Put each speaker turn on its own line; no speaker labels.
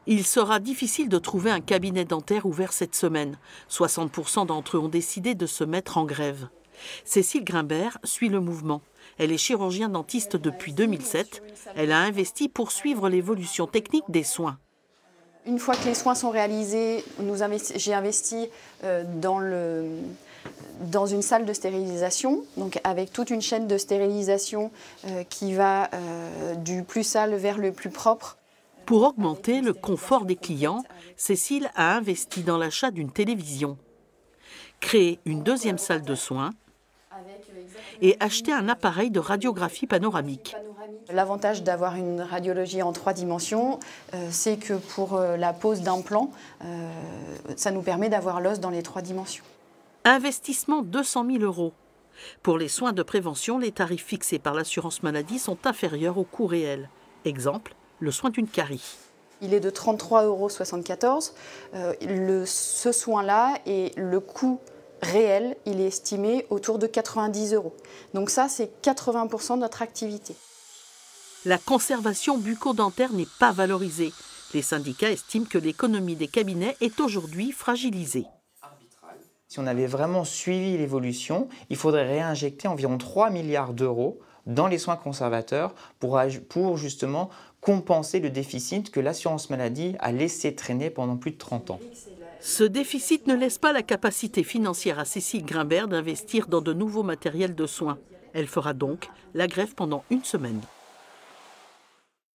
Il sera difficile de trouver un cabinet dentaire ouvert cette semaine. 60% d'entre eux ont décidé de se mettre en grève. Cécile Grimbert suit le mouvement. Elle est chirurgien dentiste depuis 2007. Elle a investi pour suivre l'évolution technique des soins.
Une fois que les soins sont réalisés, j'ai investi dans une salle de stérilisation, donc avec toute une chaîne de stérilisation qui va du plus sale vers le plus propre.
Pour augmenter le confort des clients, Cécile a investi dans l'achat d'une télévision, créé une deuxième salle de soins et acheté un appareil de radiographie panoramique.
L'avantage d'avoir une radiologie en 3 dimensions, c'est que pour la pose d'implants, ça nous permet d'avoir l'os dans les 3 dimensions.
Investissement 200 000 €. Pour les soins de prévention, les tarifs fixés par l'assurance maladie sont inférieurs au coût réel. Exemple, le soin d'une carie.
Il est de 33,74 €. Ce soin-là et le coût réel, il est estimé autour de 90 €. Donc ça, c'est 80% de notre activité.
La conservation bucco-dentaire n'est pas valorisée. Les syndicats estiment que l'économie des cabinets est aujourd'hui fragilisée.
Si on avait vraiment suivi l'évolution, il faudrait réinjecter environ 3 milliards d'euros dans les soins conservateurs pour justement compenser le déficit que l'assurance maladie a laissé traîner pendant plus de 30 ans.
Ce déficit ne laisse pas la capacité financière à Cécile Grimbert d'investir dans de nouveaux matériels de soins. Elle fera donc la grève pendant une semaine.